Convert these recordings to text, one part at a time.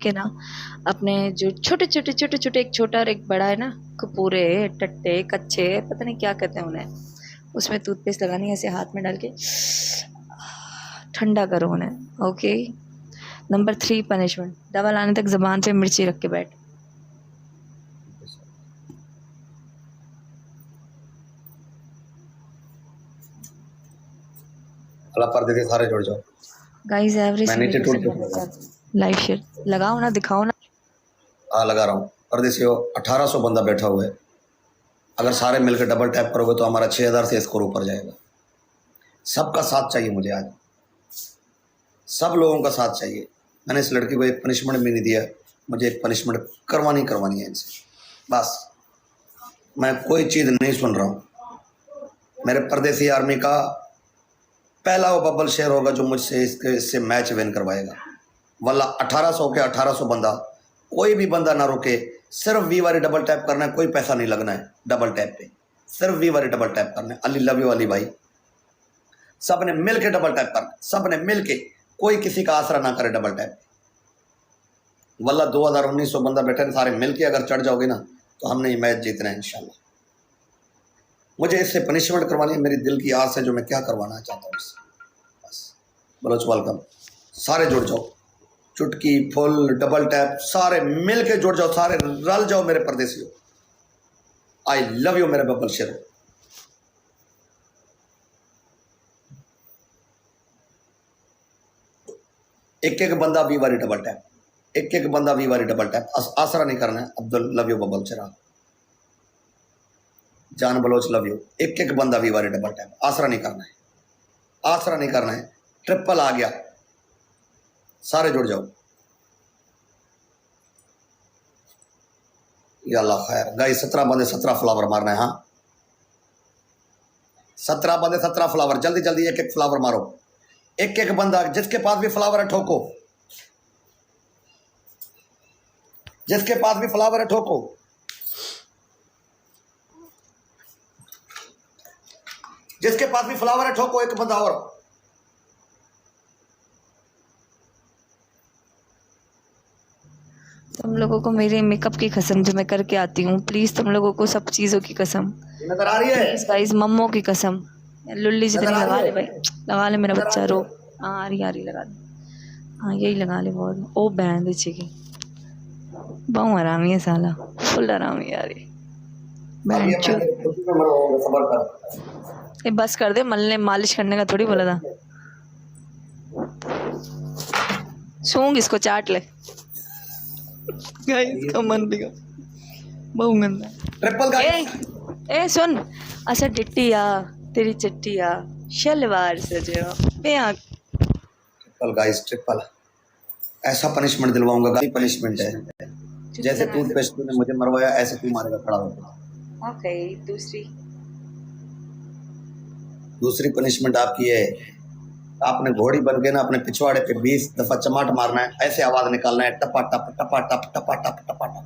के ना अपने जो छोटे छोटे छोटे छोटे, एक छोटा और एक बड़ा है ना, कपूरे टट्टे कच्चे पता नहीं क्या कहते हैं उन्हें, उसमें टूथपेस्ट लगानी है ऐसे हाथ में डाल के ठंडा करो उन्हें। ओके। नंबर 3 पनिशमेंट, दवा लाने तक जबान पे मिर्ची रख के बैठ। पर्दे के सारे जुड़ जाओ गाइस एवरेज मैं नीचे टूट लाइव शेयर लगाओ ना, दिखाओ ना। हाँ लगा रहा हूँ। परदेसियों 1800 बंदा बैठा हुआ है, अगर सारे मिलकर डबल टैप करोगे तो हमारा 6000 से स्कोर ऊपर जाएगा। सबका साथ चाहिए मुझे, आज सब लोगों का साथ चाहिए। मैंने इस लड़की को एक पनिशमेंट भी नहीं दिया, मुझे एक पनिशमेंट करवानी है इनसे, बस। मैं कोई चीज़ नहीं सुन रहा हूँ। मेरे परदेसी आर्मी का पहला वो बबल शेयर होगा जो मुझसे इससे मैच विन करवाएगा। वल्ला 1800 के 1800 बंदा, कोई भी बंदा ना रुके, सिर्फ वी वाली डबल टैप करना है, कोई पैसा नहीं लगना है डबल टैप पे, सिर्फ वी वाली डबल टैप करना है। अली लव यू अली भाई, सब ने मिल के डबल टैप करना, सब ने मिल के, कोई किसी का आसरा ना करे डबल टैप। वल्ला 2019 बंदा बैठे, सारे मिल के अगर चढ़ जाओगे ना तो हमने ये मैच जीतना है इंशाल्लाह। मुझे इससे पनिशमेंट करवानी है, मेरी दिल की आस है जो मैं क्या करवाना चाहता हूँ इससे, बस। बलोच वेलकम, सारे जुड़ जाओ, चुटकी फुल डबल टैप सारे मिल के जुड़ जाओ, सारे रल जाओ मेरे परदेसियों। आई लव यू मेरे बबल शेर। एक एक बंदा वी वाली डबल टैप, एक एक बंदा वी वाली डबल टैप, आसरा नहीं करना है। अब्दुल लव यू बबल शेरा, जान बलोच लव यू। एक एक बंदा वी वाली डबल टैप, आसरा नहीं करना है, आसरा नहीं करना है। ट्रिपल आ गया, सारे जुड़ जाओ। या अल्लाह खैर। गाइस 17 बंदे 17 फ्लावर मारना है। हाँ 17 बंदे 17 फ्लावर, जल्दी जल्दी एक एक फ्लावर मारो। एक एक बंदा, जिसके पास भी फ्लावर है ठोको, जिसके पास भी फ्लावर है ठोको। जिसके पास भी फ्लावर है ठोको, एक बंदा और। तुम लोगों को मेरे मेकअप की कसम जो मैं करके आती हूँ, प्लीज तुम लोगों को सब चीजों की कसम, नजर आ रही है गाइस, मम्मो की कसम, लुल्ली जितनी लगा ले भाई, लगा ले मेरा बच्चा रो। हाँ आ रही लगा ले, हाँ यही लगा ले बहुत। ओ बहन दीची की बहु आरामी है साला, फुल आरामी यार ये बहन चो। ये बस कर दे, मलने मालिश करने का थोड़ी बोला था। सूंघ इसको, चाट ले। गाइस कमन दिखा बहु गंदा। ट्रिपल गाइस ए सुन, अच्छा डिट्टिया तेरी चट्टिया शलवार सजो पे आ। ट्रिपल गाइस ट्रिपल, ऐसा पनिशमेंट दिलवाऊंगा। गाइस पनिशमेंट है, जैसे टूथपेस्ट ने मुझे मरवाया ऐसे तू मारेगा खड़ा होकर। ओके। दूसरी पनिशमेंट आपकी है, आपने घोड़ी बन के ना अपने पिछवाड़े पे 20 दफा चमाट मारना है, ऐसे आवाज निकालना है, टपा टप टपा टप टपा टप टपा टप।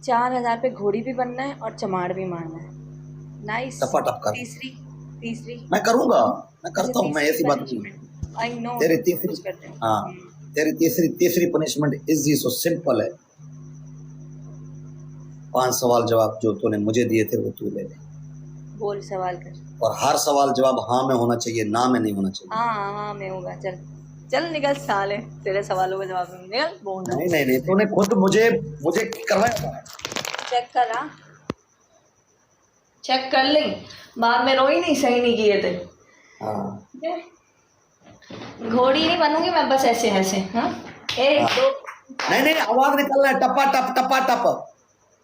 4000 पे घोड़ी भी बनना है और चमाड़ भी मारना है। नाइस। टपा टप कर। तीसरी मैं करूंगा, मैं करता हूँ, मैं ऐसी बात नहीं। आई नो तेरी तीसरी, हाँ तेरी तीसरी पनिशमेंट इजी सो सिंपल है। 5 सवाल जवाब जो तूने मुझे दिए थे वो तू ले ले। बोल सवाल कर, और हर सवाल जवाब हाँ में होना चाहिए, ना में नहीं होना चाहिए। हाँ में होगा। चल चल निकल साले, तेरे सवालों का जवाब निकल बोल। नहीं तूने खुद मुझे करवाया। चेक कर, हाँ चेक कर ले, बाद में रोई नहीं, सही नहीं किए थे। हाँ घोड़ी नहीं बनूंगी मैं, बस ऐसे ऐसे। हाँ एक दो नहीं आवाज निकलना है, टपा टप टपा टप।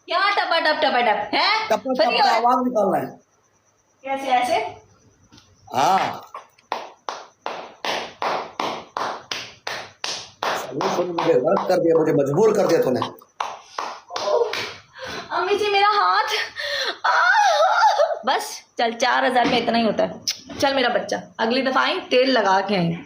क्या टपा टप टपा टप है? टपा टप का आवाज निकालना है, कैसे ऐसे? हाँ मुझे गलत कर दिया, मुझे मजबूर कर दिया तूने। अम्मी जी मेरा हाथ। बस चल, 4000 में इतना ही होता है। चल मेरा बच्चा, अगली दफा आई तेल लगा के आई।